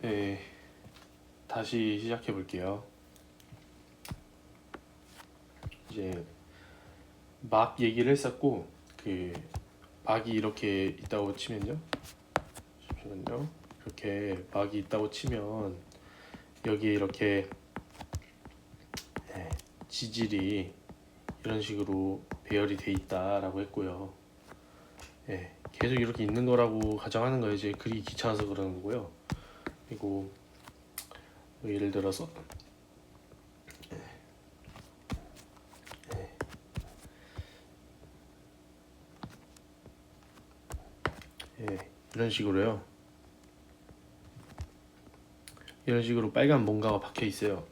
네, 다시 시작해 볼게요. 이제 막 얘기를 했었고 그 막이 이렇게 있다고 치면요. 잠시만요. 이렇게 막이 있다고 치면 여기에 이렇게 지질이 이런 식으로 배열이 돼 있다라고 했고요. 계속 이렇게 있는 거라고 가정하는 거예요. 이제 그리기 귀찮아서 그러는 거고요. 그리고 뭐 예를 들어서 이런 식으로요. 이런 식으로 빨간 뭔가가 박혀 있어요.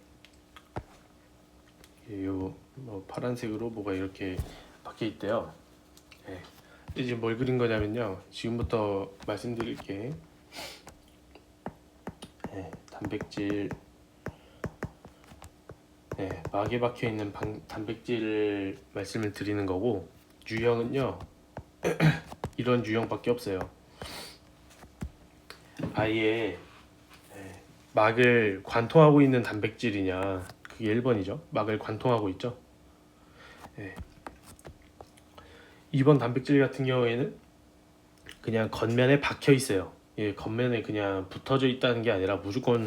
요뭐 파란색으로 뭐가 이렇게 박혀 있대요. 이제 뭘 그린 거냐면요. 지금부터 말씀드릴게. 단백질, 막에 박혀 있는 단백질을 말씀을 드리는 거고, 유형은요 이런 유형밖에 없어요. 아예 막을 관통하고 있는 단백질이냐, 그게 1번이죠. 막을 관통하고 있죠. 2번 단백질 같은 경우에는 그냥 겉면에 박혀 있어요. 겉면에 그냥 붙어져 있다는 게 아니라 무조건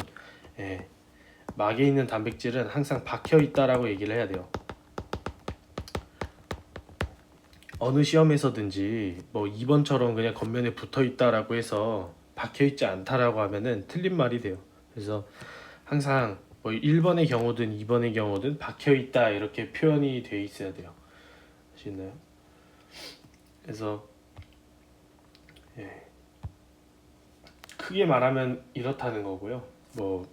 막에 있는 단백질은 항상 박혀 있다라고 얘기를 해야 돼요. 어느 시험에서든지 뭐 2번처럼 그냥 겉면에 붙어 있다라고 해서 박혀 있지 않다라고 하면은 틀린 말이 돼요. 그래서 항상 뭐 1번의 경우든 2번의 경우든 박혀 있다 이렇게 표현이 되어 있어야 돼요. 아시나요? 그래서 크게 말하면 이렇다는 거고요. 뭐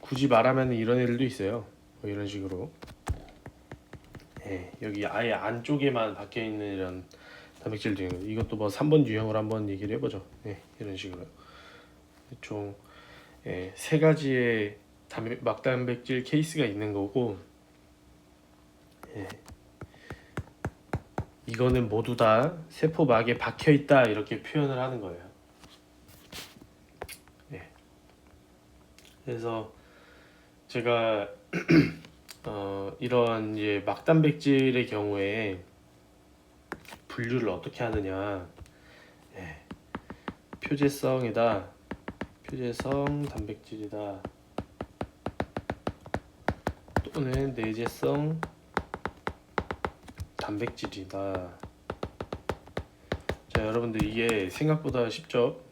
굳이 말하면 이런 애들도 있어요. 뭐 이런 식으로 여기 아예 안쪽에만 박혀 있는 이런 단백질 등 이것도 뭐 3번 유형을 한번 얘기를 해보죠. 이런 식으로 총 세 가지의 막단백질 케이스가 있는 거고, 이거는 모두 다 세포막에 박혀 있다 이렇게 표현을 하는 거예요. 그래서 제가 이런 이제 막단백질의 경우에 분류를 어떻게 하느냐, 표재성이다, 표재성 단백질이다, 또는 내재성 단백질이다. 자, 여러분들 이게 생각보다 쉽죠?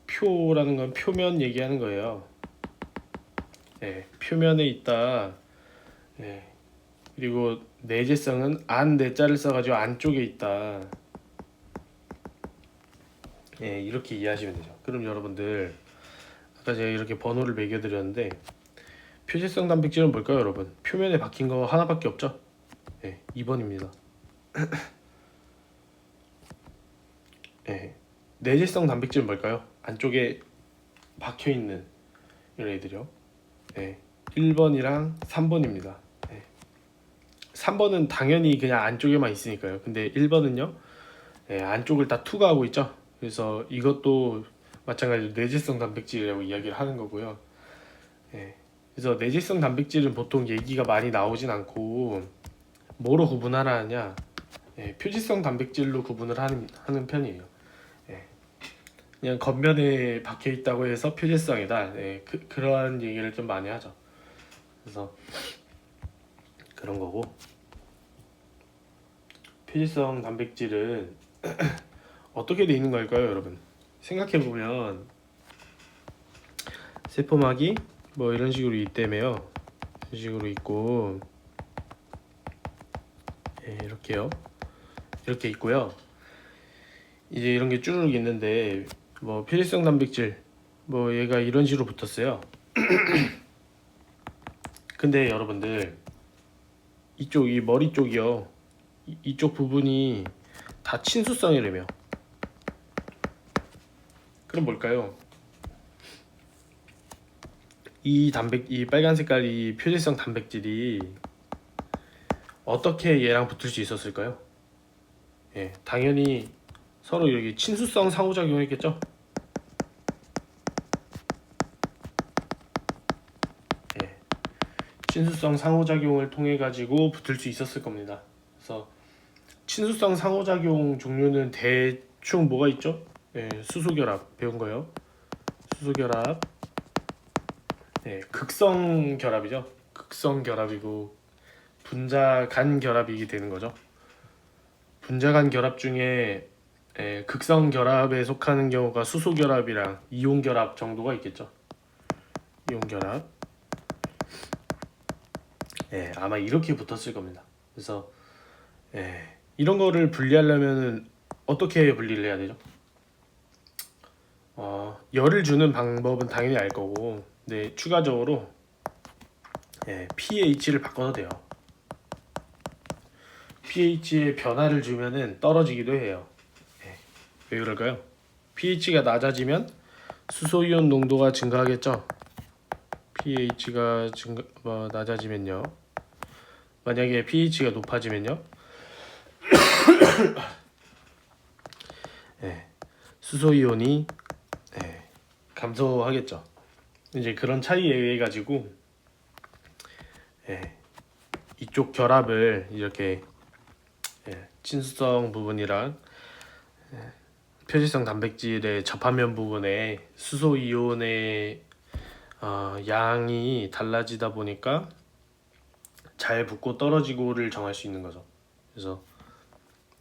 표라는 건 표면 얘기하는 거예요. 표면에 있다. 그리고 내재성은 안 내자를 써가지고 안쪽에 있다. 이렇게 이해하시면 되죠. 그럼 여러분들 아까 제가 이렇게 번호를 매겨드렸는데 표재성 단백질은 뭘까요, 여러분? 표면에 박힌 거 하나밖에 없죠? 2번입니다. 내재성 단백질은 뭘까요? 안쪽에 박혀 있는 이런 애들이요. 1번이랑 3번입니다. 3번은 당연히 그냥 안쪽에만 있으니까요. 근데 1번은요, 안쪽을 다 투과하고 있죠. 그래서 이것도 마찬가지로 내재성 단백질이라고 이야기를 하는 거고요. 그래서 내재성 단백질은 보통 얘기가 많이 나오진 않고 뭐로 구분하라 하냐, 표지성 단백질로 구분을 하는 편이에요. 그냥 겉면에 박혀 있다고 해서 표지성이다. 그러한 얘기를 좀 많이 하죠. 그래서 그런 거고, 표지성 단백질은 어떻게 돼 있는 걸까요, 여러분? 생각해 보면 세포막이 뭐 이런 식으로 있다며요. 이런 식으로 있고, 이렇게요. 이렇게 있고요. 이제 이런 게 쭈르륵 있는데 뭐 필수성 단백질 뭐 얘가 이런 식으로 붙었어요. 근데 여러분들 이쪽 이 머리 쪽이요. 이쪽 부분이 다 친수성이라며. 그럼 뭘까요? 이 빨간 색깔이 표지성 단백질이 어떻게 얘랑 붙을 수 있었을까요? 당연히 서로 여기 친수성 상호작용을 했겠죠. 친수성 상호작용을 통해 가지고 붙을 수 있었을 겁니다. 그래서 친수성 상호작용 종류는 대충 뭐가 있죠? 네, 수소결합 배운 거요. 수소결합, 네, 극성결합이죠. 극성결합이고 분자간 결합이 되는 거죠. 분자간 결합 중에 극성 결합에 속하는 경우가 수소 결합이랑 이온 결합 정도가 있겠죠. 이온 결합. 아마 이렇게 붙었을 겁니다. 그래서 이런 거를 분리하려면 어떻게 분리를 해야 되죠? 열을 주는 방법은 당연히 알 거고, 네, 추가적으로 pH를 바꿔도 돼요. pH의 변화를 주면은 떨어지기도 해요. 왜 그럴까요? pH가 낮아지면 수소이온 농도가 증가하겠죠. pH가 낮아지면요. 만약에 pH가 높아지면요. 수소이온이 감소하겠죠. 이제 그런 차이에 의해 가지고 이쪽 결합을 이렇게 친수성 부분이랑 표지성 단백질의 접합면 부분에 수소 이온의 양이 달라지다 보니까 잘 붙고 떨어지고를 정할 수 있는 거죠. 그래서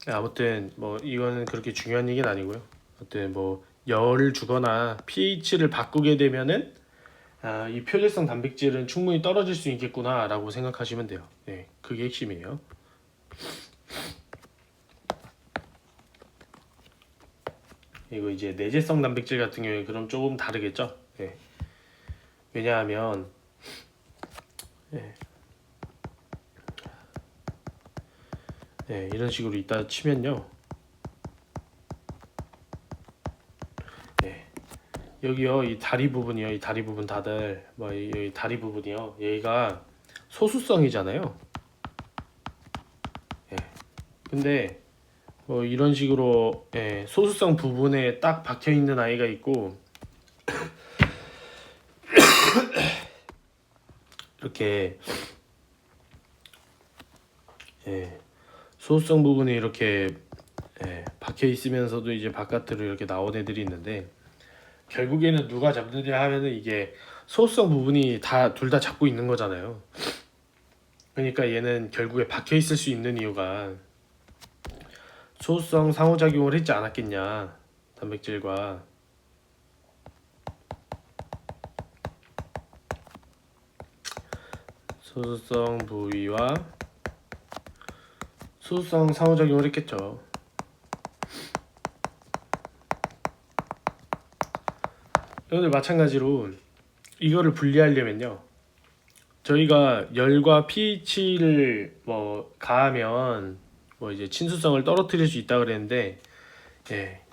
아무튼 뭐 이거는 그렇게 중요한 얘기는 아니고요. 아무튼 뭐 열을 주거나 pH를 바꾸게 되면은 이 표질성 단백질은 충분히 떨어질 수 있겠구나라고 생각하시면 돼요. 네, 그게 핵심이에요. 이거 이제 내재성 단백질 같은 경우에 그럼 조금 다르겠죠. 네. 왜냐하면 이런 식으로 있다 치면요. 여기요, 이 다리 부분이요, 이 다리 부분 다들 이 다리 부분이요, 얘가 소수성이잖아요. 근데 이런 식으로 소수성 부분에 딱 박혀 있는 아이가 있고 이렇게 소수성 부분이 이렇게 박혀 있으면서도 이제 바깥으로 이렇게 나온 애들이 있는데 결국에는 누가 잡느냐 하면은 이게 소수성 부분이 둘 다 잡고 있는 거잖아요. 그러니까 얘는 결국에 박혀 있을 수 있는 이유가 소수성 상호작용을 했지 않았겠냐, 단백질과. 소수성 부위와 소수성 상호작용을 했겠죠. 오늘 마찬가지로 이거를 분리하려면요, 저희가 열과 pH를 가하면 이제 친수성을 떨어뜨릴 수 있다 그랬는데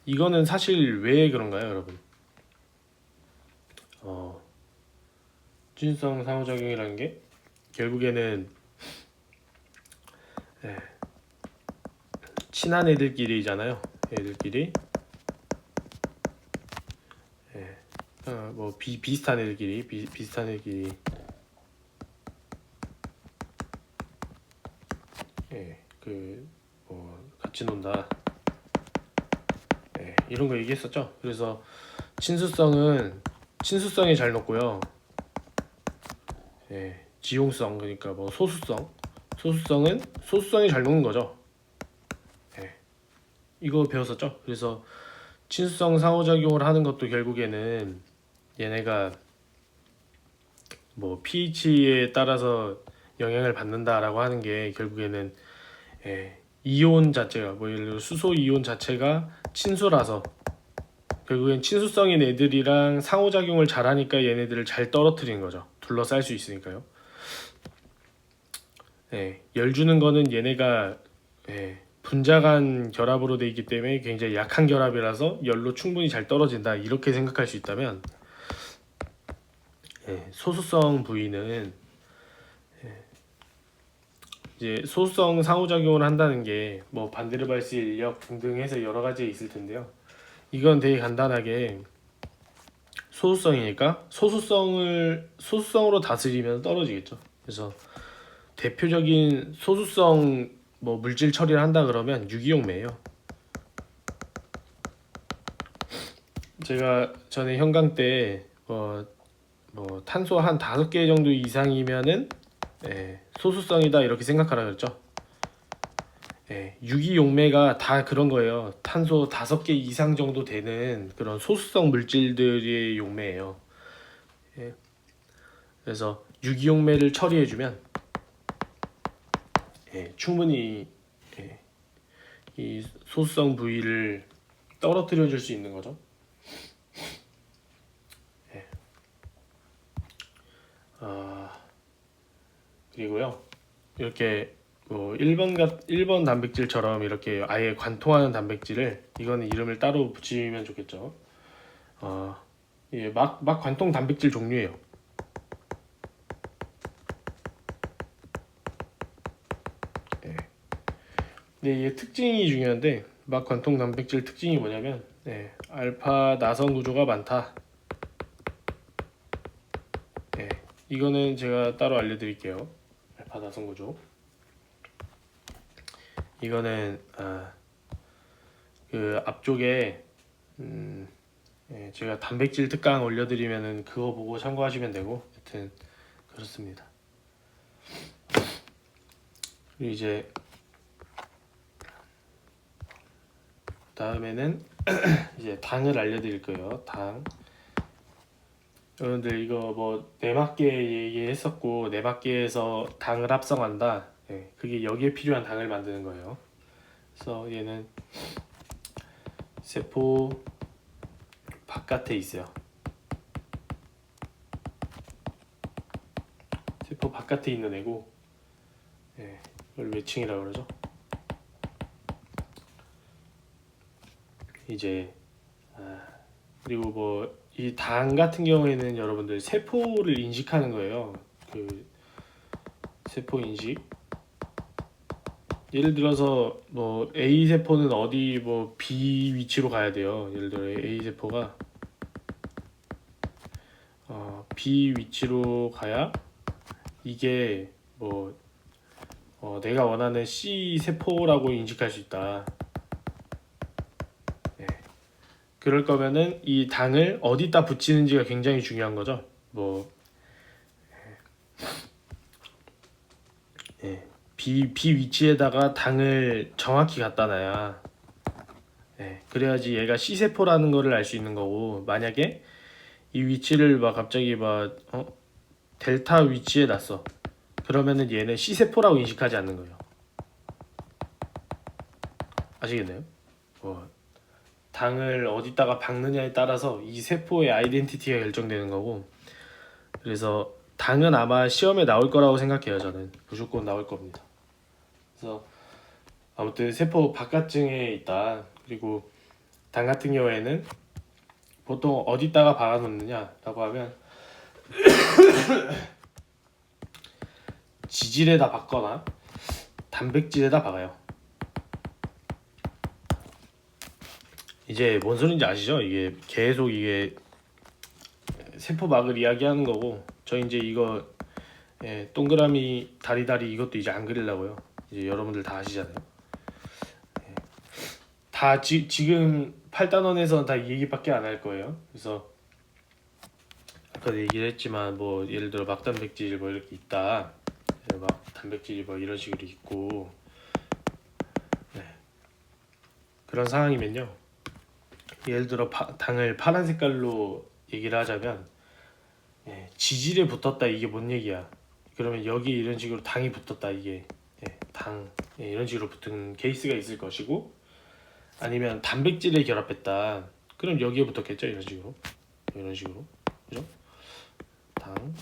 이거는 사실 왜 그런가요, 여러분? 친수성 상호작용이라는 게 결국에는 친한 애들끼리잖아요. 애들끼리 비슷한 애들끼리 비슷한 애들끼리 같이 논다. 이런 거 얘기했었죠. 그래서 친수성이 잘 녹고요. 지용성, 그러니까 소수성은 소수성이 잘 녹는 거죠. 이거 배웠었죠. 그래서 친수성 상호작용을 하는 것도 결국에는 얘네가 pH에 따라서 영향을 받는다라고 하는 게 결국에는 이온 자체가 예를 들어 수소 이온 자체가 친수라서 결국엔 친수성인 애들이랑 상호작용을 잘하니까 얘네들을 잘 떨어뜨리는 거죠. 둘러쌀 수 있으니까요. 열 주는 거는 얘네가 분자간 결합으로 되어 있기 때문에 굉장히 약한 결합이라서 열로 충분히 잘 떨어진다, 이렇게 생각할 수 있다면 소수성 부위는 이제 소수성 상호작용을 한다는 게 반데르발스 인력 등등 해서 여러 가지 있을 텐데요. 이건 되게 간단하게 소수성이니까 소수성으로 다스리면 떨어지겠죠. 그래서 대표적인 소수성 뭐 물질 처리를 한다 그러면 유기용매예요. 제가 전에 현강 때 뭐 탄소 한 5개 정도 이상이면은 소수성이다 이렇게 생각하라 그랬죠. 유기용매가 다 그런 거예요. 탄소 5개 이상 정도 되는 그런 소수성 물질들의 용매예요. 그래서 유기용매를 처리해주면 충분히 이 소수성 부위를 떨어뜨려 줄 수 있는 거죠. 그리고요 이렇게 뭐 1번 단백질처럼 이렇게 아예 관통하는 단백질을 이거는 이름을 따로 붙이면 좋겠죠. 이게 막 관통 단백질 종류예요. 근데 이게 특징이 중요한데 막 관통 단백질 특징이 뭐냐면 알파 나선 구조가 많다. 이거는 제가 따로 알려드릴게요. 알파 나선 구조. 이거는 그 앞쪽에 제가 단백질 특강 올려드리면은 그거 보고 참고하시면 되고, 하여튼 그렇습니다. 그리고 이제 다음에는 이제 당을 알려드릴 거예요. 당. 여러분들 이거 뭐 네마께 얘기했었고, 네마께에서 당을 합성한다. 그게 여기에 필요한 당을 만드는 거예요. 그래서 얘는 세포 바깥에 있어요. 세포 바깥에 있는 애고, 이걸 외층이라고 그러죠. 이제 그리고 뭐 이 당 같은 경우에는 여러분들 세포를 인식하는 거예요. 그 세포 인식. 예를 들어서 뭐 A 세포는 어디 뭐 B 위치로 가야 돼요. 예를 들어 A 세포가 B 위치로 가야 이게 뭐 내가 원하는 C 세포라고 인식할 수 있다. 그럴 거면은 이 당을 어디다 붙이는지가 굉장히 중요한 거죠. 뭐 B 위치에다가 당을 정확히 갖다 놔야 그래야지 얘가 C 세포라는 거를 알 수 있는 거고, 만약에 이 위치를 막 갑자기 막 델타 위치에 놨어. 그러면은 얘는 C 세포라고 인식하지 않는 거예요. 아시겠나요? 당을 어디다가 박느냐에 따라서 이 세포의 아이덴티티가 결정되는 거고, 그래서 당은 아마 시험에 나올 거라고 생각해요. 저는 무조건 나올 겁니다. 그래서 아무튼 세포 바깥층에 있다. 그리고 당 같은 경우에는 보통 어디다가 박아 놓느냐라고 하면 지질에다 박거나 단백질에다 박아요. 이제 뭔 소린지 아시죠? 이게 계속 이게 세포막을 이야기하는 거고, 저 이제 이거 동그라미 다리다리 이것도 이제 안 그리려고요. 이제 여러분들 다 아시잖아요. 다 지금 8단원에서는 다 이 얘기밖에 안 할 거예요. 그래서 아까도 얘기를 했지만 뭐 예를 들어 막 단백질 뭐 이렇게 있다. 막 단백질이 뭐 이런 식으로 있고, 그런 상황이면요. 예를 들어 당을 파란 색깔로 얘기를 하자면 지질에 붙었다, 이게 뭔 얘기야? 그러면 여기 이런 식으로 당이 붙었다, 이게 당 이런 식으로 붙은 케이스가 있을 것이고, 아니면 단백질에 결합했다, 그럼 여기에 붙었겠죠. 이런 식으로 그죠? 당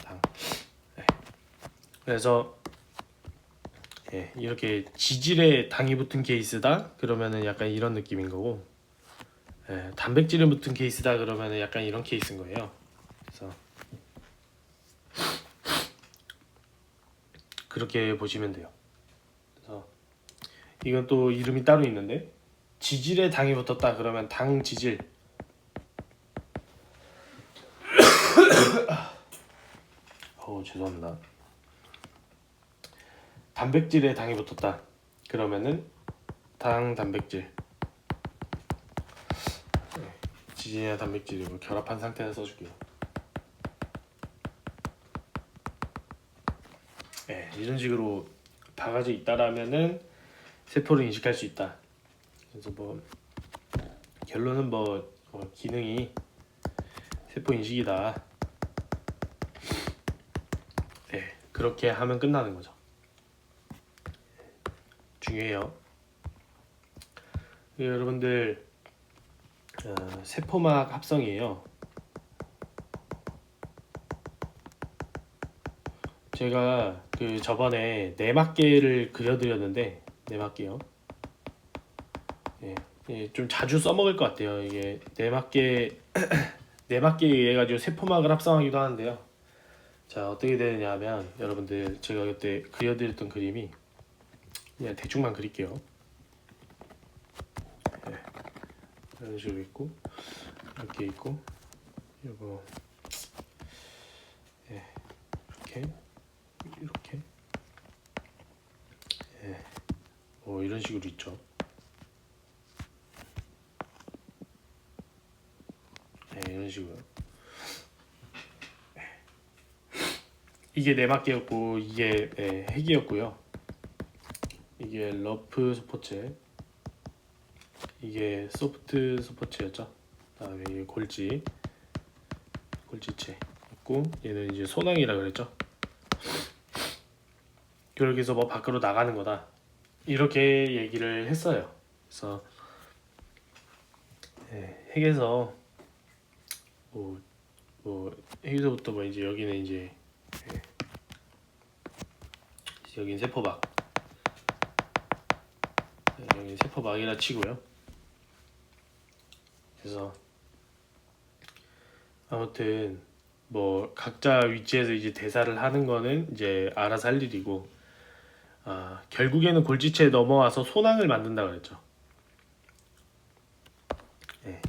그래서 이렇게 지질에 당이 붙은 케이스다 그러면은 약간 이런 느낌인 거고, 단백질에 붙은 케이스다 그러면은 약간 이런 케이스인 거예요. 그래서 그렇게 보시면 돼요. 그래서 이건 또 이름이 따로 있는데, 지질에 당이 붙었다 그러면 당 지질. 죄송합니다. 단백질에 당이 붙었다. 그러면은 당 단백질, 지진이나 단백질이 뭐 결합한 상태에서 써줄게요. 이런 식으로 바가지 있다라면은 세포를 인식할 수 있다. 그래서 뭐 결론은 뭐 기능이 세포 인식이다. 그렇게 하면 끝나는 거죠. 중요해요. 여러분들 세포막 합성이에요. 제가 그 저번에 네막계를 그려드렸는데 네막계요. 좀 자주 써먹을 것 같아요. 이게 네막계 네막계 해가지고 세포막을 합성하기도 하는데요. 자, 어떻게 되느냐면 여러분들 제가 그때 그려드렸던 그림이 그냥 대충만 그릴게요. 이런 식으로 있고 이렇게 있고 이거 이렇게 뭐 이런 식으로 있죠. 이런 식으로 이게 네막계였고 이게 핵이었고요. 이게 러프 스포츠, 이게 소프트 스포츠였죠. 그다음에 이게 골지체 있고 얘는 이제 소낭이라 그랬죠. 그렇게 해서 뭐 밖으로 나가는 거다 이렇게 얘기를 했어요. 그래서 핵에서 핵에서부터 뭐 이제 여기는 이제 여긴 세포막, 여기 세포막이라 치고요. 그래서 아무튼 뭐 각자 위치에서 이제 대사를 하는 거는 이제 알아서 할 일이고, 결국에는 골지체에 넘어와서 소낭을 만든다 그랬죠.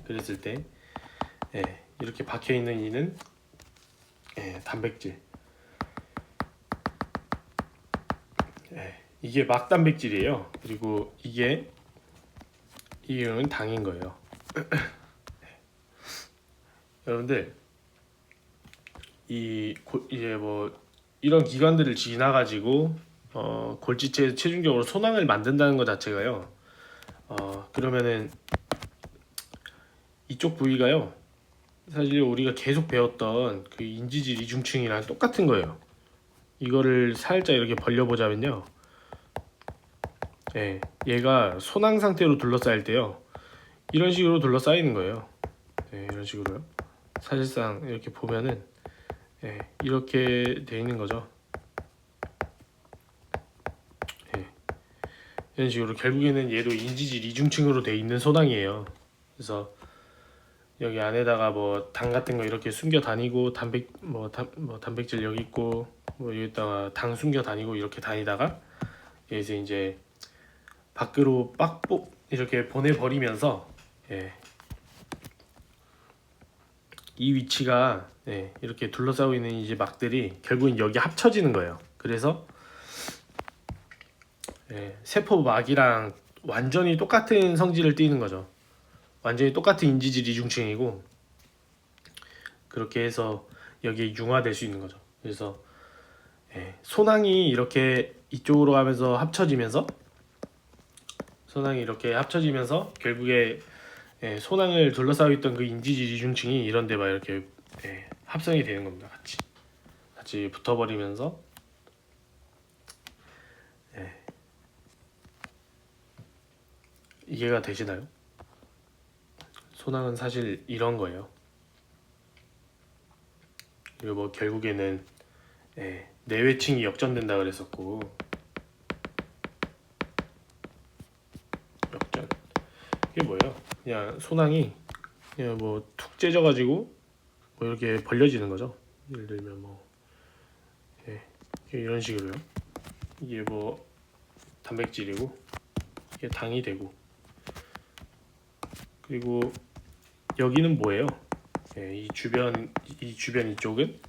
그랬을 때 이렇게 박혀 있는 이는 단백질. 이게 막단백질이에요. 그리고 이거는 당인 거예요. 여러분들 이제 뭐 이런 기관들을 지나가지고 골지체에서 최종적으로 소낭을 만든다는 것 자체가요. 그러면은 이쪽 부위가요. 사실 우리가 계속 배웠던 그 인지질 이중층이랑 똑같은 거예요. 이거를 살짝 이렇게 벌려보자면요. 얘가 소낭 상태로 둘러싸일 때요. 이런 식으로 둘러싸이는 거예요. 이런 식으로요. 사실상 이렇게 보면은 이렇게 돼 있는 거죠. 이런 식으로 결국에는 얘도 인지질 이중층으로 돼 있는 소낭이에요. 그래서 여기 안에다가 뭐 당 같은 거 이렇게 숨겨 다니고 단백질 여기 있고 뭐 여기다가 당 숨겨 다니고 이렇게 다니다가 여기서 이제 밖으로 빡 이렇게 보내버리면서 이 위치가 이렇게 둘러싸고 있는 이제 막들이 결국은 여기 합쳐지는 거예요. 그래서 세포막이랑 완전히 똑같은 성질을 띠는 거죠. 완전히 똑같은 인지질 이중층이고 그렇게 해서 여기에 융화될 수 있는 거죠. 그래서 소낭이 이렇게 이쪽으로 가면서 합쳐지면서 결국에 소낭을 둘러싸고 있던 그 인지질 이중층이 이런데 막 이렇게 합성이 되는 겁니다. 같이 붙어버리면서 이해가 되시나요? 소낭은 사실 이런 거예요. 그리고 뭐 결국에는 내외층이 역전된다 그랬었고, 역전 이게 뭐예요? 그냥 소낭이 그냥 뭐 툭 째져가지고 뭐 이렇게 벌려지는 거죠. 예를 들면 뭐 이런 식으로요. 이게 뭐 단백질이고 이게 당이 되고, 그리고 여기는 뭐예요? 이 주변 이쪽은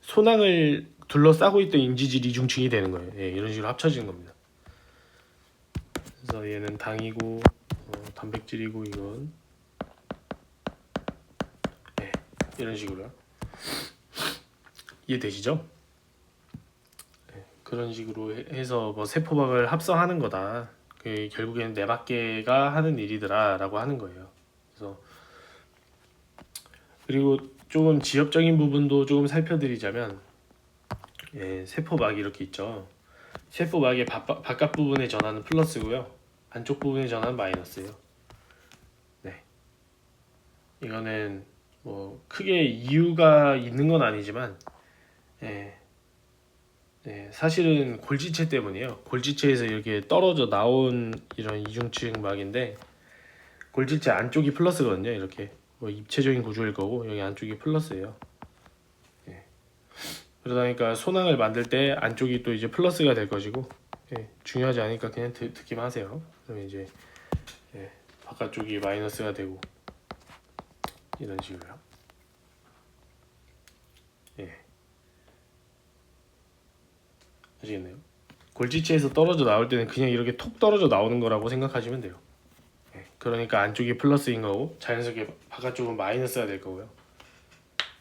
소낭을 둘러싸고 있던 인지질 이중층이 되는 거예요. 예, 이런 식으로 합쳐지는 겁니다. 그래서 얘는 당이고 단백질이고 이건 이런 식으로요. 이해되시죠? 그런 식으로 해서 뭐 세포막을 합성하는 거다. 결국에는 네 바퀴가 하는 일이더라라고 하는 거예요. 그래서 그리고 조금 지엽적인 부분도 조금 살펴드리자면, 세포막이 이렇게 있죠. 세포막의 바깥 부분의 전하는 플러스고요. 안쪽 부분의 전하는 마이너스예요. 네, 이거는 뭐 크게 이유가 있는 건 아니지만, 예, 사실은 골지체 때문이에요. 골지체에서 이렇게 떨어져 나온 이런 이중층 막인데, 골지체 안쪽이 플러스거든요. 이렇게 뭐 입체적인 구조일 거고 여기 안쪽이 플러스예요. 그러다 보니까 소낭을 만들 때 안쪽이 또 이제 플러스가 될 것이고, 중요하지 않으니까 그냥 듣기만 하세요. 그러면 이제 바깥쪽이 마이너스가 되고 이런 식으로요. 아시겠네요? 골지체에서 떨어져 나올 때는 그냥 이렇게 톡 떨어져 나오는 거라고 생각하시면 돼요. 그러니까 안쪽이 플러스인 거고 자연스럽게 바깥쪽은 마이너스가 될 거고요.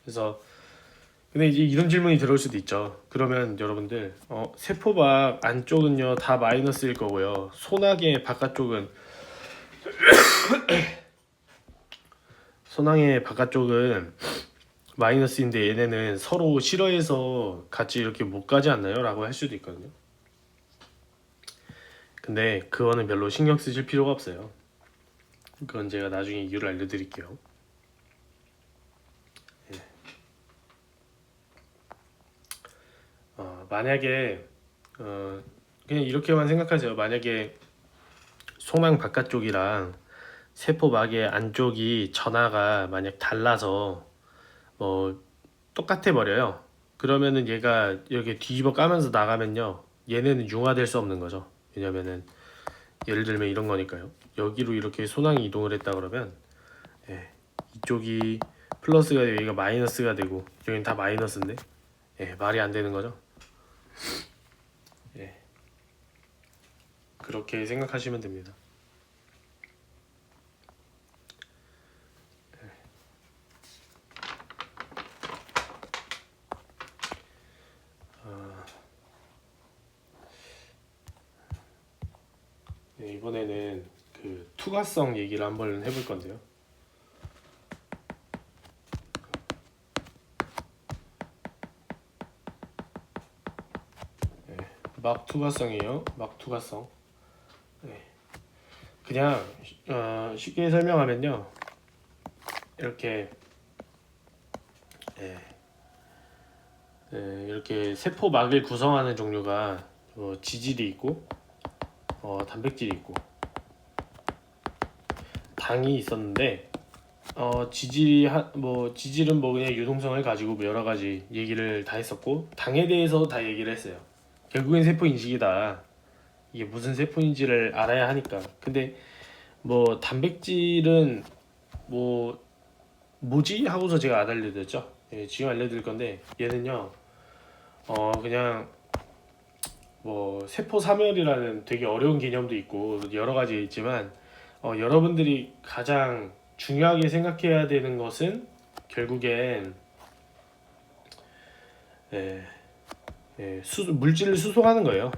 그래서 근데 이제 이런 질문이 들어올 수도 있죠. 그러면 여러분들 세포막 안쪽은요 다 마이너스일 거고요. 소낭의 바깥쪽은 소낭의 바깥쪽은 마이너스인데 얘네는 서로 싫어해서 같이 이렇게 못 가지 않나요? 라고 할 수도 있거든요. 근데 그거는 별로 신경 쓰실 필요가 없어요. 그건 제가 나중에 이유를 알려드릴게요. 만약에 그냥 이렇게만 생각하세요. 만약에 소낭 바깥쪽이랑 세포막의 안쪽이 전하가 만약 달라서 똑같아 버려요. 그러면은 얘가 이렇게 뒤집어 까면서 나가면요, 얘네는 융화될 수 없는 거죠. 왜냐면은 예를 들면 이런 거니까요. 여기로 이렇게 소낭이 이동을 했다 그러면 이쪽이 플러스가 되고 여기가 마이너스가 되고 여기는 다 마이너스인데 말이 안 되는 거죠. 그렇게 생각하시면 됩니다. 이번에는 그 투과성 얘기를 한번 해볼 건데요. 막 투과성이에요. 막 투과성. 그냥 쉽게 설명하면요, 이렇게 이렇게 세포막을 구성하는 종류가 지질이 있고 단백질이 있고 당이 있었는데 지질은 뭐 그냥 유동성을 가지고 뭐 여러 가지 얘기를 다 했었고 당에 대해서 다 얘기를 했어요. 결국엔 세포 인식이다. 이게 무슨 세포인지를 알아야 하니까. 근데 뭐 단백질은 뭐 뭐지 하고서 제가 안 알려드렸죠. 지금 알려드릴 건데 얘는요 그냥 뭐 세포 사멸이라는 되게 어려운 개념도 있고 여러 가지 있지만 여러분들이 가장 중요하게 생각해야 되는 것은 결국엔 물질을 수송하는 거예요.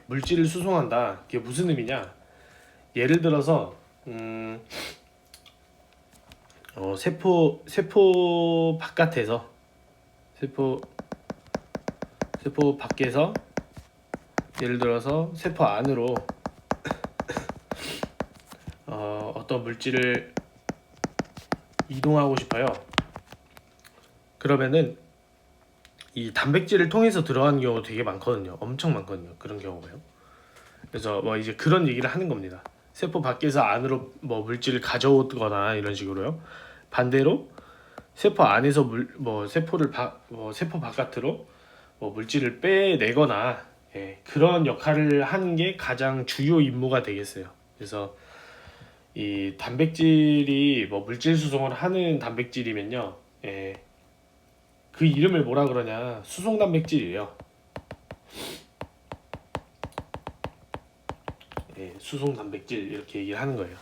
물질을 수송한다. 그게 무슨 의미냐? 예를 들어서 세포 바깥에서 세포 밖에서 예를 들어서 세포 안으로 어떤 물질을 이동하고 싶어요. 그러면은 이 단백질을 통해서 들어가는 경우 되게 많거든요. 엄청 많거든요. 그런 경우가요. 그래서 뭐 이제 그런 얘기를 하는 겁니다. 세포 밖에서 안으로 뭐 물질을 가져오거나 이런 식으로요. 반대로 세포 안에서 세포 바깥으로 물질을 빼내거나 그런 역할을 하는 게 가장 주요 임무가 되겠어요. 그래서 이 단백질이 물질 수송을 하는 단백질이면요, 그 이름을 뭐라 그러냐, 수송 단백질이에요. 수송 단백질 이렇게 얘기를 하는 거예요.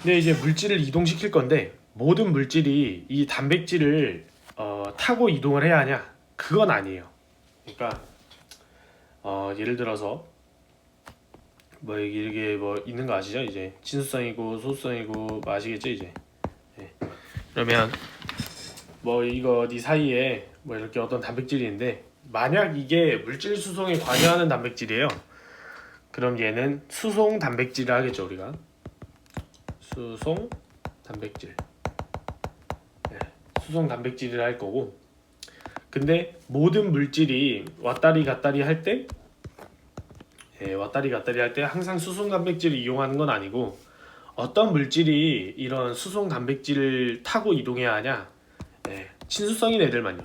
근데 이제 물질을 이동시킬 건데 모든 물질이 이 단백질을 타고 이동을 해야 하냐? 그건 아니에요. 그러니까 예를 들어서 뭐 이게 뭐 있는 거 아시죠? 이제 친수성이고 소수성이고 뭐 아시겠죠 이제. 그러면 뭐 이거 이 사이에 뭐 이렇게 어떤 단백질이 있는데 만약 이게 물질 수송에 관여하는 단백질이에요. 그럼 얘는 수송 단백질을 하겠죠 우리가. 수송 단백질. 수송 단백질을 할 거고. 근데 모든 물질이 왔다리 갔다리 할 때 왔다리 갔다리 할 때 항상 수송 단백질을 이용하는 건 아니고 어떤 물질이 이런 수송 단백질을 타고 이동해야 하냐? 친수성인 애들만요.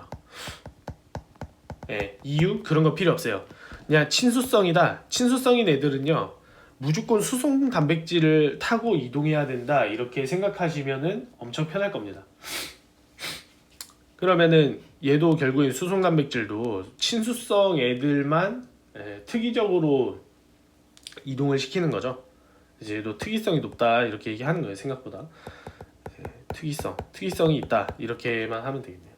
이유 그런 거 필요 없어요. 그냥 친수성이다. 친수성인 애들은요 무조건 수송 단백질을 타고 이동해야 된다 이렇게 생각하시면은 엄청 편할 겁니다. 그러면은 얘도 결국엔 수송 단백질도 친수성 애들만 특이적으로 이동을 시키는 거죠. 이제 얘도 특이성이 높다 이렇게 얘기하는 거예요. 생각보다 특이성이 있다 이렇게만 하면 되겠네요.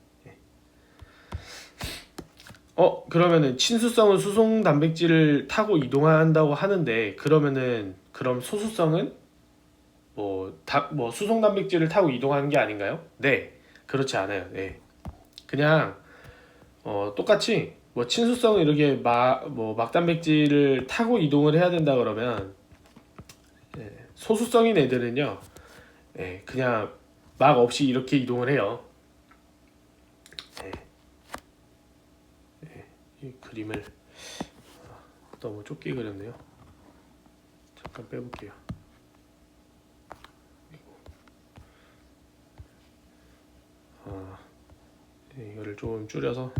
그러면은 친수성은 수송 단백질을 타고 이동한다고 하는데 그럼 소수성은 뭐 수송 단백질을 타고 이동하는 게 아닌가요? 네, 그렇지 않아요. 그냥 똑같이 뭐 친수성은 이렇게 막단백질을 타고 이동을 해야 된다 그러면 소수성인 애들은요 그냥 막 없이 이렇게 이동을 해요. 이 그림을 너무 좁게 그렸네요. 잠깐 빼볼게요. 이거를 좀 줄여서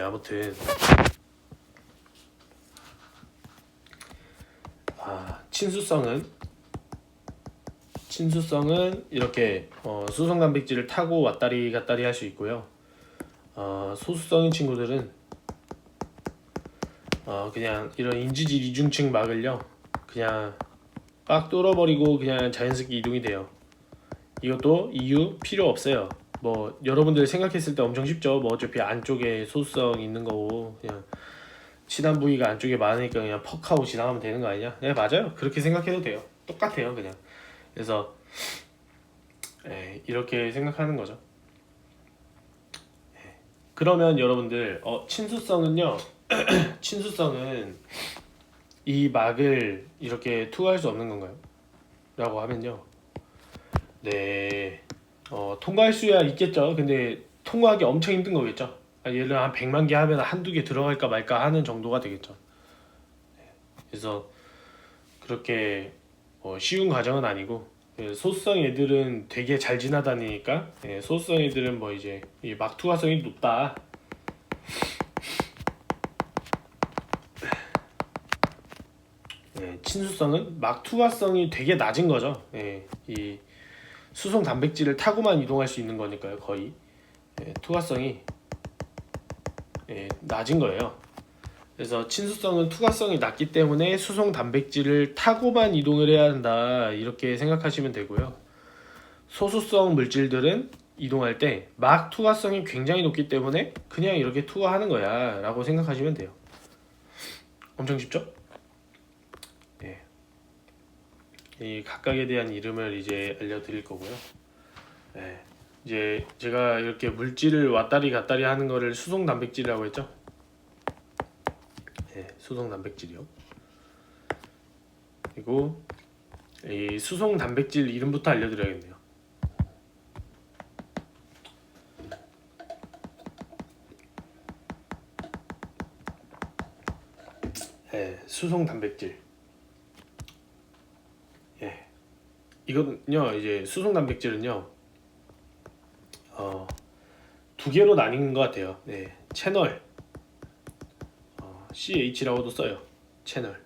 아무튼 친수성은 이렇게 수송 단백질을 타고 왔다리 갔다리 할 수 있고요. 소수성인 친구들은 그냥 이런 인지질 이중층 막을요 그냥 빡 뚫어버리고 그냥 자연스럽게 이동이 돼요. 이것도 이유 필요 없어요. 뭐 여러분들 생각했을 때 엄청 쉽죠. 뭐 어차피 안쪽에 소수성 있는 거고 그냥 친한 부위가 안쪽에 많으니까 그냥 퍽 하고 지나가면 되는 거 아니냐? 네 맞아요. 그렇게 생각해도 돼요. 똑같아요 그냥. 그래서 이렇게 생각하는 거죠. 그러면 여러분들 친수성은요 친수성은 이 막을 이렇게 투과할 수 없는 건가요? 라고 하면요 통과할 수야 있겠죠. 근데 통과하기 엄청 힘든 거겠죠. 예를 들어 한 100만 개 하면 한두 개 들어갈까 말까 하는 정도가 되겠죠. 그래서 그렇게 쉬운 과정은 아니고 소수성 애들은 되게 잘 지나다니니까 소수성 애들은 뭐 이제 막 투과성이 높다. 친수성은 막 투과성이 되게 낮은 거죠. 이 수송 단백질을 타고만 이동할 수 있는 거니까요. 거의 투과성이 낮은 거예요. 그래서 친수성은 투과성이 낮기 때문에 수송 단백질을 타고만 이동을 해야 한다 이렇게 생각하시면 되고요. 소수성 물질들은 이동할 때 막 투과성이 굉장히 높기 때문에 그냥 이렇게 투과하는 거야 라고 생각하시면 돼요. 엄청 쉽죠? 이 각각에 대한 이름을 이제 알려드릴 거고요. 이제 제가 이렇게 물질을 왔다리 갔다리 하는 거를 수송 단백질이라고 했죠. 수송 단백질이요. 그리고 이 수송 단백질 이름부터 알려드려야겠네요. 수송 단백질. 이거는요 이제 수송 단백질은요 두 개로 나뉘는 것 같아요. 채널 CH라고도 써요. 채널.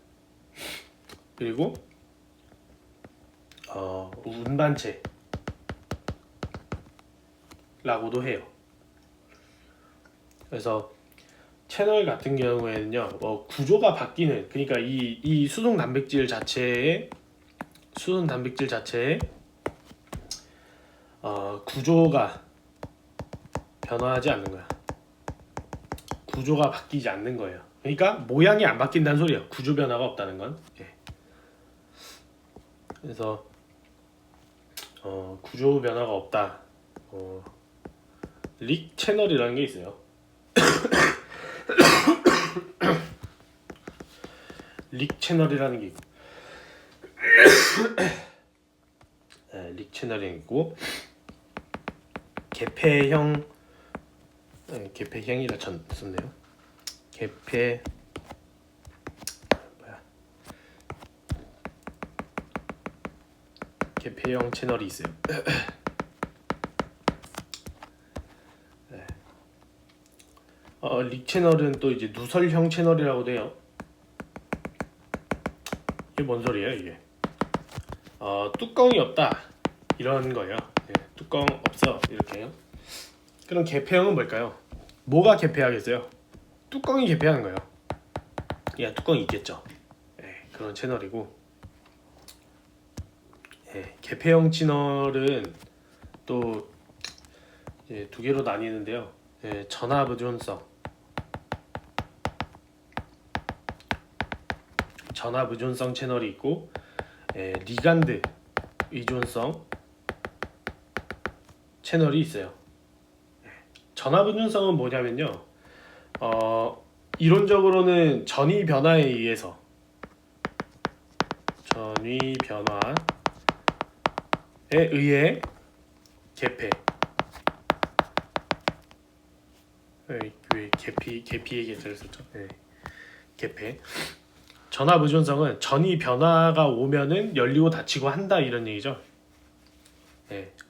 그리고 운반체라고도 해요. 그래서 채널 같은 경우에는요, 구조가 바뀌는, 그러니까 이 수송 단백질 자체의 구조가 변화하지 않는 거야. 구조가 바뀌지 않는 거예요. 그러니까 모양이 안 바뀐다는 소리예요. 구조 변화가 없다는 건. 예. 그래서 구조 변화가 없다. 릭 채널이라는 게 있어요. 릭 채널이라는 게 있고, 릭 채널이 있고, 개폐형이라 썼네요. 개폐형 채널이 있어요. 릭 채널은 또 이제 누설형 채널이라고도 해요. 이게 뭔 소리예요, 이게? 뚜껑이 없다 이런 거예요. 네, 뚜껑 없어 이렇게요. 그럼 개폐형은 뭘까요? 뭐가 개폐하겠어요? 뚜껑이 개폐하는 거예요. 야, 뚜껑이 있겠죠. 네, 그런 채널이고, 개폐형 채널은 또 두 개로 나뉘는데요. 전압 의존성 채널이 있고, 리간드 의존성 채널이 있어요. 전압 의존성은 뭐냐면요, 이론적으로는 전위 변화에 의해서 개폐. 왜 개피 얘기를 썼죠? 개폐. 전압 의존성은 전위 변화가 오면은 열리고 닫히고 한다 이런 얘기죠.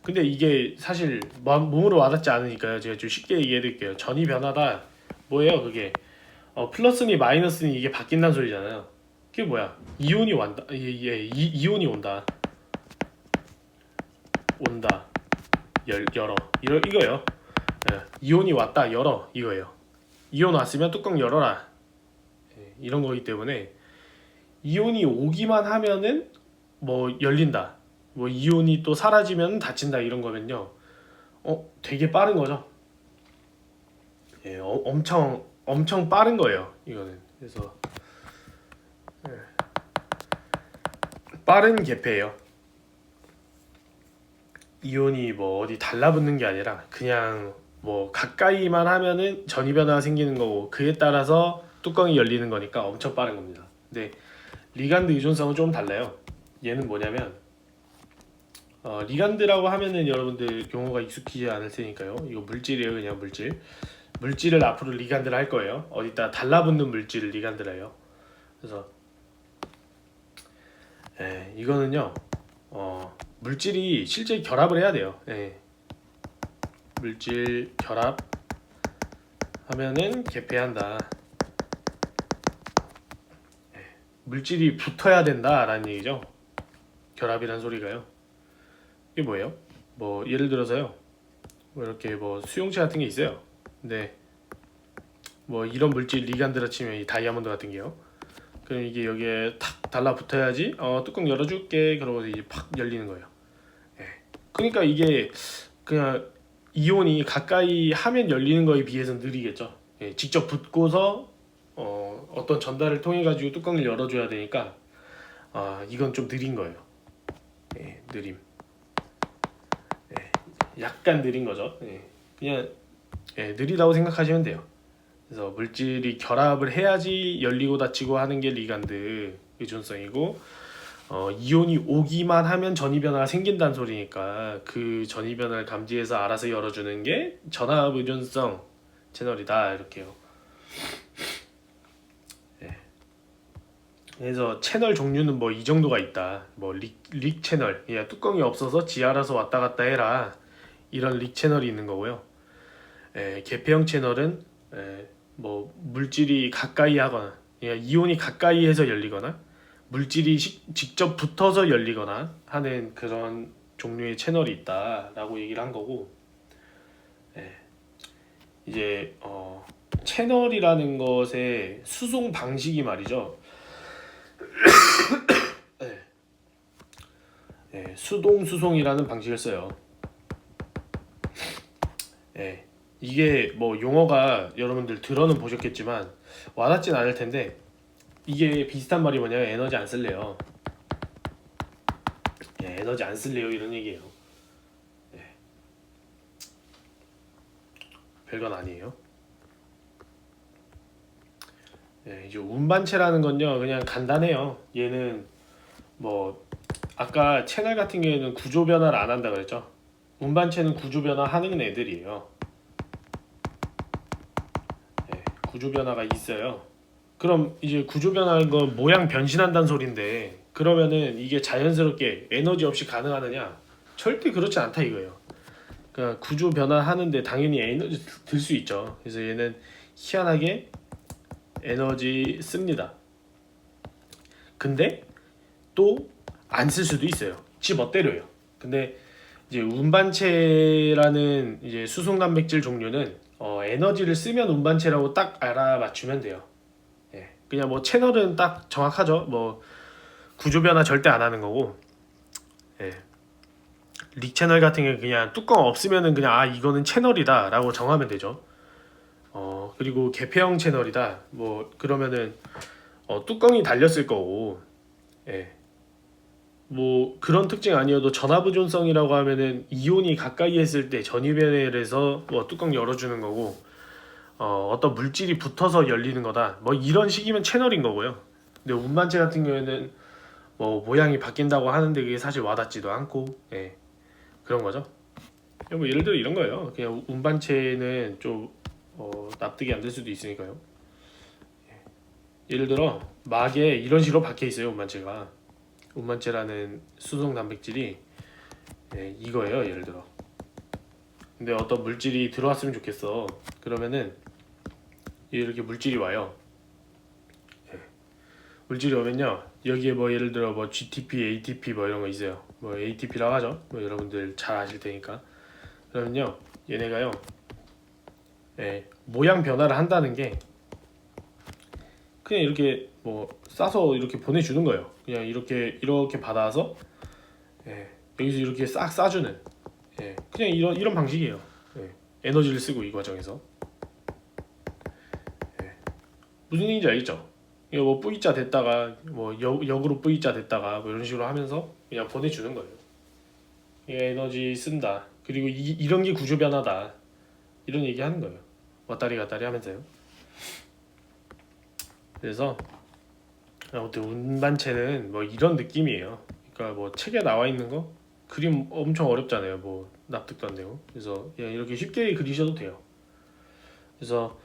근데 이게 사실 몸으로 와닿지 않으니까요. 제가 좀 쉽게 얘기해 드릴게요. 전위 변화다 뭐예요? 그게 플러스니 마이너스니 이게 바뀐다는 소리잖아요. 그게 뭐야? 이온이 온다. 이온이 온다. 열어. 이거예요. 이온이 왔다. 열어. 이거예요. 이온 왔으면 뚜껑 열어라. 이런 거기 때문에 이온이 오기만 하면은 뭐 열린다. 뭐 이온이 또 사라지면 닫힌다 이런 거면요. 되게 빠른 거죠. 엄청 빠른 거예요. 이거는. 그래서 빠른 개폐예요. 이온이 뭐 어디 달라붙는 게 아니라 그냥 뭐 가까이만 하면은 전이 변화가 생기는 거고, 그에 따라서 뚜껑이 열리는 거니까 엄청 빠른 겁니다. 근데 리간드 의존성은 좀 달라요. 얘는 뭐냐면 리간드라고 하면은 여러분들 용어가 익숙하지 않을 테니까요. 이거 물질이에요. 그냥 물질을 앞으로 리간드를 할 거예요. 어디다 달라붙는 물질을 리간드를 해요. 그래서 이거는요, 물질이 실제 결합을 해야 돼요. 물질 결합 하면은 개폐한다. 물질이 붙어야 된다라는 얘기죠. 결합이란 소리가요. 이게 뭐예요? 뭐 예를 들어서요, 뭐 이렇게 뭐 수용체 같은 게 있어요. 근데 뭐 이런 물질 리간드라 치면 이 다이아몬드 같은 게요. 그럼 이게 여기에 탁 달라붙어야지 뚜껑 열어줄게 그러고 이제 팍 열리는 거예요. 그러니까 이게 그냥 이온이 가까이 하면 열리는 거에 비해서 느리겠죠. 직접 붙고서 어떤 전달을 통해 가지고 뚜껑을 열어줘야 되니까 이건 좀 느린 거예요. 느림. 약간 느린 거죠. 그냥 느리다고 생각하시면 돼요. 그래서 물질이 결합을 해야지 열리고 닫히고 하는 게 리간드 의존성이고, 이온이 오기만 하면 전이 변화가 생긴다는 소리니까 그 전이 변화를 감지해서 알아서 열어주는 게 전압 의존성 채널이다 이렇게요. 그래서 채널 종류는 뭐 이 정도가 있다. 뭐 릭 채널, 뚜껑이 없어서 지 알아서 왔다 갔다 해라. 이런 릭 채널이 있는 거고요. 개폐형 채널은 뭐 물질이 가까이 하거나, 이온이 가까이 해서 열리거나, 물질이 직접 붙어서 열리거나 하는 그런 종류의 채널이 있다라고 얘기를 한 거고, 예, 이제 채널이라는 것의 수송 방식이 말이죠. 예, 수동 수송이라는 방식을 써요. 예, 이게 뭐 용어가 여러분들 들어는 보셨겠지만 와닿진 않을 텐데, 이게 비슷한 말이 뭐냐면 에너지 안 쓸래요. 예, 에너지 안 쓸래요 이런 얘기예요. 예, 별건 아니에요. 예, 이제 운반체라는 건요 그냥 간단해요. 얘는 뭐 아까 채널 같은 경우에는 구조 변화를 안 한다 그랬죠. 운반체는 구조 변화 하는 애들이에요. 예, 구조 변화가 있어요. 그럼 이제 구조 변화인 건 모양 변신한다는 소린데, 그러면은 이게 자연스럽게 에너지 없이 가능하느냐? 절대 그렇지 않다 이거예요. 그러니까 구조 변화하는데 당연히 에너지 들 수 있죠. 그래서 얘는 희한하게 에너지 씁니다. 근데 또 안 쓸 수도 있어요. 지 멋대로요. 근데 이제 운반체라는 이제 수송 단백질 종류는 에너지를 쓰면 운반체라고 딱 알아맞추면 돼요. 예, 그냥 뭐 채널은 딱 정확하죠. 뭐 구조 변화 절대 안 하는 거고, 예, 릭 채널 같은 게 그냥 뚜껑 없으면은 그냥 아 이거는 채널이다라고 정하면 되죠. 그리고 개폐형 채널이다. 뭐 그러면은 뚜껑이 달렸을 거고, 예, 뭐 그런 특징 아니어도 전하부존성이라고 하면은 이온이 가까이 했을 때 전이변을 해서 뭐 뚜껑 열어주는 거고, 어떤 물질이 붙어서 열리는 거다. 뭐 이런 식이면 채널인 거고요. 근데 운반체 같은 경우에는 뭐 모양이 바뀐다고 하는데 그게 사실 와닿지도 않고, 예, 그런 거죠. 뭐 예를 들어 이런 거예요. 그냥 운반체는 좀 납득이 안 될 수도 있으니까요. 예를 들어 막에 이런 식으로 박혀 있어요. 운반체가. 운반체라는 수송 단백질이, 예, 이거예요. 예를 들어. 근데 어떤 물질이 들어왔으면 좋겠어. 그러면은 이렇게 물질이 와요. 예. 물질이 오면요 여기에 뭐 예를 들어 뭐 GTP, ATP 뭐 이런 거 있어요. 뭐 ATP라고 하죠. 뭐 여러분들 잘 아실 테니까. 그러면요 얘네가요, 예, 모양 변화를 한다는 게 그냥 이렇게 뭐 싸서 이렇게 보내주는 거예요. 그냥 이렇게 받아서, 예, 여기서 이렇게 싹 싸주는, 예, 그냥 이런 방식이에요. 예, 에너지를 쓰고 이 과정에서, 예, 무슨 얘기인지 알겠죠? 이거 뭐 V자 됐다가 뭐 역으로 V자 됐다가 뭐 이런 식으로 하면서 그냥 보내주는 거예요. 이게 에너지 쓴다. 그리고 이런 게 구조 변화다. 이런 얘기 하는 거예요. 왔다리 갔다리 하면서요. 그래서 아무튼 운반체는 뭐 이런 느낌이에요. 그러니까 뭐 책에 나와 있는 거 그림 엄청 어렵잖아요. 뭐 납득도 안 되고. 그래서 그냥 이렇게 쉽게 그리셔도 돼요. 그래서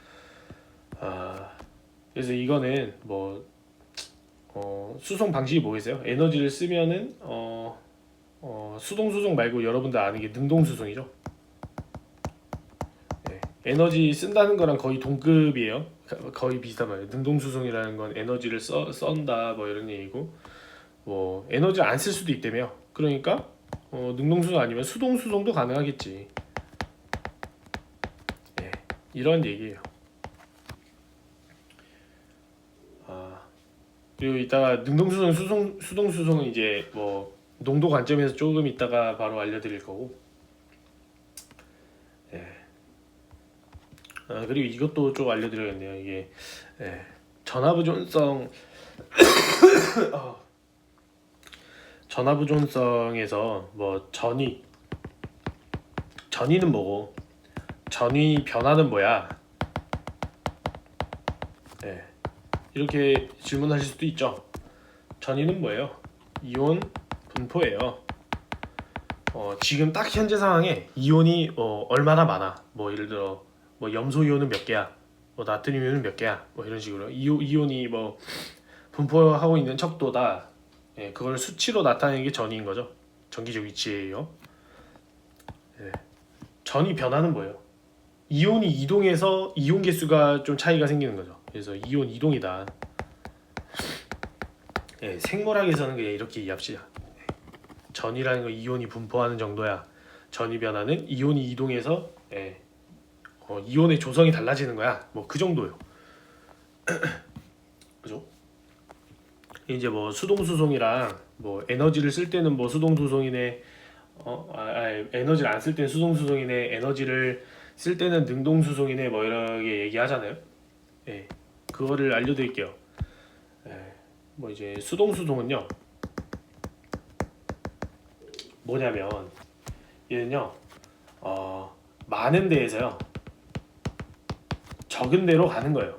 그래서 이거는 뭐 수송 방식이 뭐겠어요? 에너지를 쓰면은 수동 수송 말고 여러분들 아는 게 능동 수송이죠. 네. 에너지 쓴다는 거랑 거의 동급이에요. 거의 비슷한 말이에요. 능동 수송이라는 건 에너지를 썬다 뭐 이런 얘기고, 뭐 에너지를 안 쓸 수도 있다며. 그러니까 능동 수송 아니면 수동 수송도 가능하겠지. 네. 이런 얘기예요. 그리고 이따가 능동 수송, 수동 수송은 이제 뭐 농도 관점에서 조금 이따가 바로 알려드릴 거고. 예. 그리고 이것도 좀 알려드려야겠네요. 이게, 예, 전하부존성 전하부존성에서 뭐 전이는 뭐고 전이 변화는 뭐야? 예, 이렇게 질문하실 수도 있죠. 전이는 뭐예요? 이온 분포예요. 지금 딱 현재 상황에 이온이 얼마나 많아? 뭐 예를 들어 뭐 염소 이온은 몇 개야? 뭐 나트륨 이온은 몇 개야? 뭐 이런 식으로 이온이 뭐 분포하고 있는 척도다. 예, 그걸 수치로 나타내는 게 전이인 거죠. 전기적 위치예요. 예. 전이 변화는 뭐예요? 이온이 이동해서 이온 개수가 좀 차이가 생기는 거죠. 그래서 이온 이동이다. 예, 생물학에서는 그냥 이렇게 이해합시다. 전이라는 건 이온이 분포하는 정도야. 전이 변화는 이온이 이동해서 이온의 조성이 달라지는 거야. 뭐 그 정도요. 그죠? 이제 뭐 수동 수송이랑 뭐 에너지를 쓸 때는 뭐 수동 수송이네, 에너지를 안 쓸 때는 수동 수송이네, 에너지를 쓸 때는 능동 수송이네, 뭐 이렇게 얘기하잖아요. 예, 그거를 알려드릴게요. 뭐 이제 수동 수송은요, 뭐냐면 얘는요, 많은 데에서요 적은 데로 가는 거예요.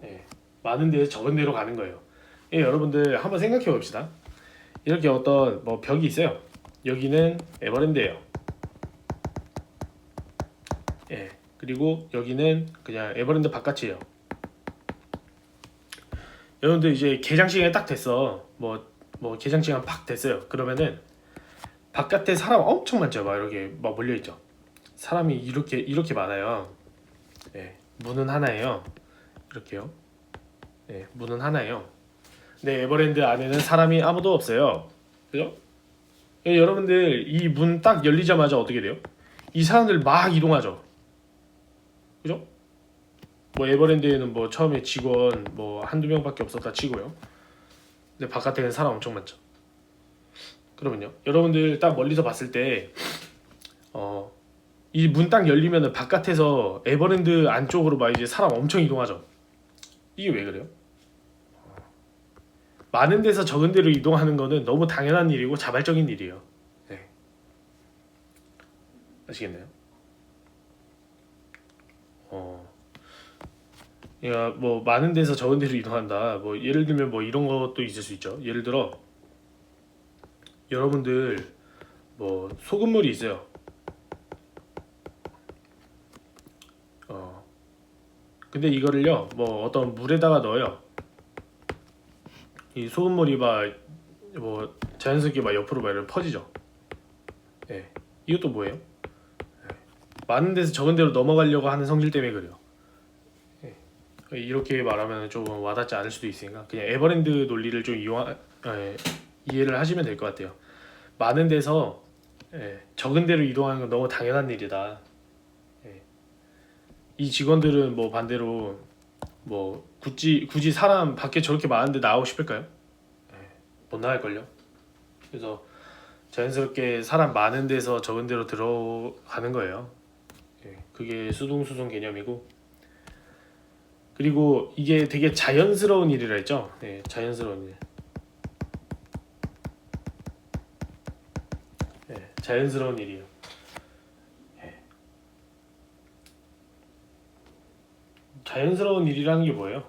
예, 많은 데에서 적은 데로 가는 거예요. 예, 여러분들 한번 생각해 봅시다. 이렇게 어떤 뭐 벽이 있어요. 여기는 에버랜드예요. 예, 그리고 여기는 그냥 에버랜드 바깥이에요. 여러분들 이제 개장 시간이 딱 됐어. 뭐 개장 시간 팍 됐어요. 그러면은 바깥에 사람 엄청 많죠. 막 이렇게 막 몰려 있죠. 사람이 이렇게 많아요. 예, 문은 하나예요. 이렇게요. 예, 문은 하나예요. 근데 에버랜드 안에는 사람이 아무도 없어요. 그죠? 예, 여러분들 이 문 딱 열리자마자 어떻게 돼요? 이 사람들 막 이동하죠. 그죠? 뭐 에버랜드에는 뭐 처음에 직원 뭐 한두 명밖에 없었다 치고요. 근데 바깥에는 사람 엄청 많죠. 그러면요. 여러분들 딱 멀리서 봤을 때 이 문 딱 열리면은 바깥에서 에버랜드 안쪽으로 막 이제 사람 엄청 이동하죠. 이게 왜 그래요? 많은 데서 적은 데로 이동하는 거는 너무 당연한 일이고 자발적인 일이에요. 네. 아시겠나요? 그러니까 뭐 많은 데서 적은 데로 이동한다. 뭐 예를 들면 뭐 이런 것도 있을 수 있죠. 예를 들어 여러분들 뭐 소금물이 있어요. 근데 이거를요 뭐 어떤 물에다가 넣어요. 이 소금물이 막 뭐 자연스럽게 막 옆으로 막 이렇게 퍼지죠. 예. 이것도 뭐예요? 많은 데서 적은 데로 넘어가려고 하는 성질 때문에 그래요. 이렇게 말하면 조금 와닿지 않을 수도 있으니까 그냥 에버랜드 논리를 좀 이해를 하시면 될 것 같아요. 많은 데서 적은 데로 이동하는 건 너무 당연한 일이다. 예. 이 직원들은 뭐 반대로 뭐 굳이 사람 밖에 저렇게 많은데 나오고 싶을까요? 못 나갈걸요. 그래서 자연스럽게 사람 많은 데서 적은 데로 들어가는 거예요. 그게 수동수송 개념이고, 그리고 이게 되게 자연스러운 일이라 했죠. 자연스러운 일. 자연스러운 일이에요. 자연스러운 일이라는 게 뭐예요?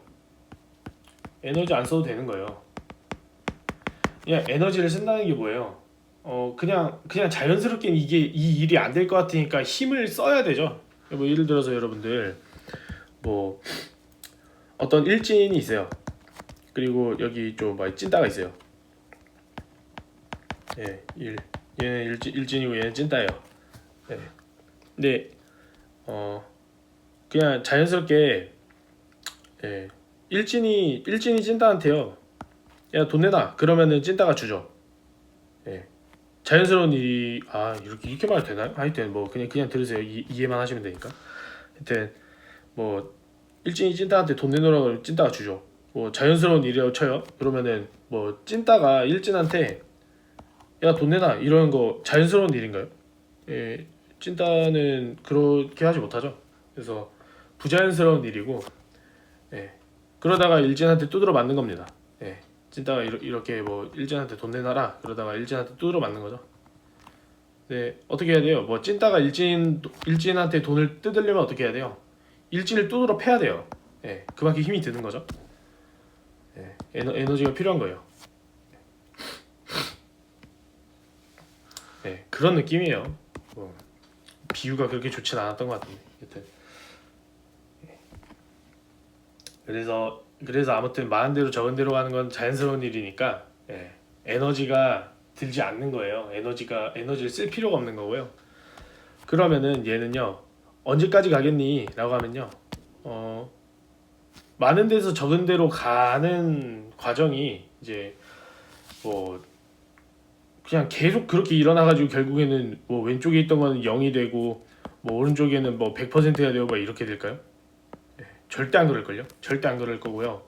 에너지 안 써도 되는 거예요. 그냥 에너지를 쓴다는 게 뭐예요? 그냥 자연스럽게 이 일이 안 될 것 같으니까 힘을 써야 되죠. 뭐 예를 들어서 여러분들 뭐 어떤 일진이 있어요. 그리고 여기 좀 막 찐따가 있어요. 얘는 일진이고 얘는 찐따예요. 근데 그냥 자연스럽게 일진이 찐따한테요. 야, 돈 내놔. 그러면은 찐따가 주죠. 자연스러운 일이 이렇게 말해도 되나요? 하여튼 뭐 그냥 들으세요. 이해만 하시면 되니까. 하여튼 뭐 일진이 찐따한테 돈 내놓으라고 그러면 찐따가 주죠. 뭐 자연스러운 일이라고 쳐요. 그러면은 뭐 찐따가 일진한테 야, 돈 내놔 이러는 거 자연스러운 일인가요? 찐따는 그렇게 하지 못하죠. 그래서 부자연스러운 일이고, 그러다가 일진한테 두드러 맞는 겁니다. 찐따가 이렇게 뭐 일진한테 돈 내놔라 그러다가 일진한테 두드러 맞는 거죠. 어떻게 해야 돼요? 뭐 찐따가 일진한테 돈을 뜯으려면 어떻게 해야 돼요? 일진을 두드러 패야 돼요. 그만큼 힘이 드는 거죠. 에너지가 필요한 거예요. 그런 느낌이에요. 비유가 그렇게 좋진 않았던 것 같은데. 여튼. 그래서 아무튼 많은 대로 적은 대로 가는 건 자연스러운 일이니까 에너지가 들지 않는 거예요. 에너지를 쓸 필요가 없는 거고요. 그러면은 얘는요 언제까지 가겠니? 라고 하면요 많은 데서 적은 데로 가는 과정이 이제 뭐 그냥 계속 그렇게 일어나가지고 결국에는 뭐 왼쪽에 있던 거는 0이 되고 뭐 오른쪽에는 뭐 100%가 되고 막 이렇게 될까요? 절대 안 그럴걸요? 절대 안 그럴 거고요.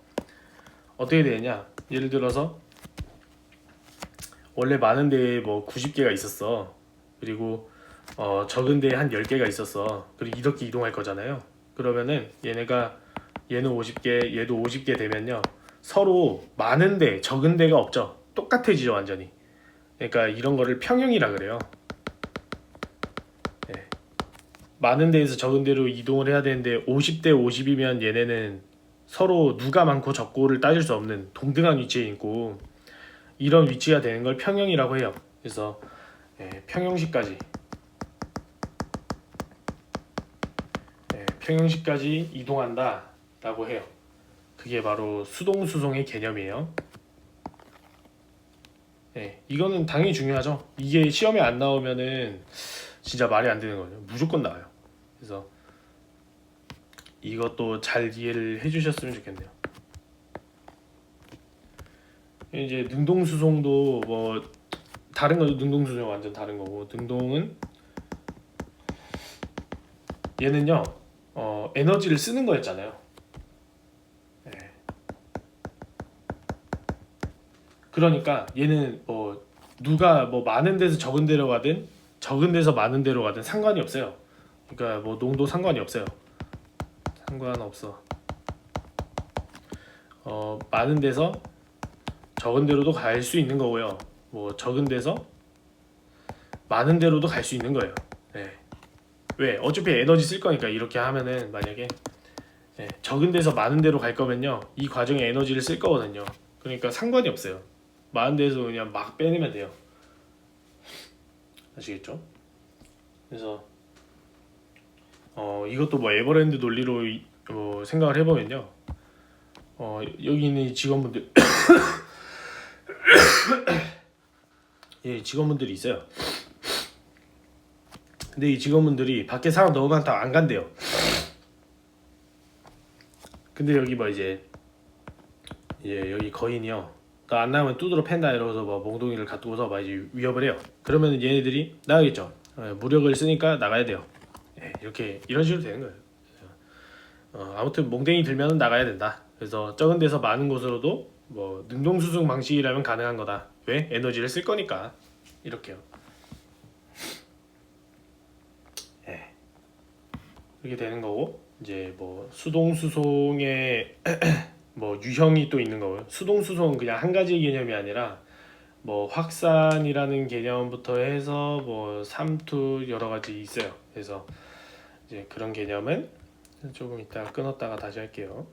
어떻게 되냐? 예를 들어서 원래 많은 데에 뭐 90개가 있었어. 그리고 적은 데에 한 10개가 있었어. 그리고 이렇게 이동할 거잖아요. 그러면은 얘는 50개, 얘도 50개 되면요. 서로 많은 데, 적은 데가 없죠. 똑같아지죠, 완전히. 그러니까 이런 거를 평형이라 그래요. 예. 많은 데에서 적은 데로 이동을 해야 되는데 50대 50이면 얘네는 서로 누가 많고 적고를 따질 수 없는 동등한 위치에 있고 이런 위치가 되는 걸 평형이라고 해요. 그래서 평형식까지 평형식까지 이동한다라고 해요. 그게 바로 수동수송의 개념이에요. 이거는 당연히 중요하죠. 이게 시험에 안 나오면은 진짜 말이 안 되는 거죠. 무조건 나와요. 그래서 이것도 잘 이해를 해주셨으면 좋겠네요. 이제 능동수송도 뭐 다른 거죠. 능동수송 완전 다른 거고 능동은 얘는요 에너지를 쓰는 거였잖아요. 그러니까 얘는 뭐 누가 뭐 많은 데서 적은 데로 가든 적은 데서 많은 데로 가든 상관이 없어요. 그러니까 뭐 농도 상관이 없어요. 상관없어. 많은 데서 적은 데로도 갈 수 있는 거고요. 뭐 적은 데서 많은 데로도 갈 수 있는 거예요. 왜? 어차피 에너지 쓸 거니까 이렇게 하면은 만약에 적은 데서 많은 데로 갈 거면요. 이 과정에 에너지를 쓸 거거든요. 그러니까 상관이 없어요. 많은 데서 그냥 막 빼내면 돼요. 아시겠죠? 그래서 이것도 뭐 에버랜드 논리로 생각을 해보면요. 여기 있는 직원분들 직원분들이 있어요. 근데 이 직원분들이 밖에 사람 너무 많다 안 간대요. 근데 여기 뭐 이제 여기 거인이요. 너 안 나오면 두드러 팬다 이러면서 뭐 몽둥이를 갖고서 막 이제 위협을 해요. 그러면 얘네들이 나가겠죠. 무력을 쓰니까 나가야 돼요. 이렇게 이런 식으로 되는 거예요. 아무튼 몽댕이 들면 나가야 된다. 그래서 적은 데서 많은 곳으로도 뭐 능동수송 방식이라면 가능한 거다. 왜? 에너지를 쓸 거니까. 이렇게요. 이렇게 되는 거고 이제 뭐 수동수송의 뭐 유형이 또 있는 거고요. 수동수송은 그냥 한 가지 개념이 아니라 뭐 확산이라는 개념부터 해서 뭐 삼투 여러 가지 있어요. 그래서 이제 그런 개념은 조금 이따 끊었다가 다시 할게요.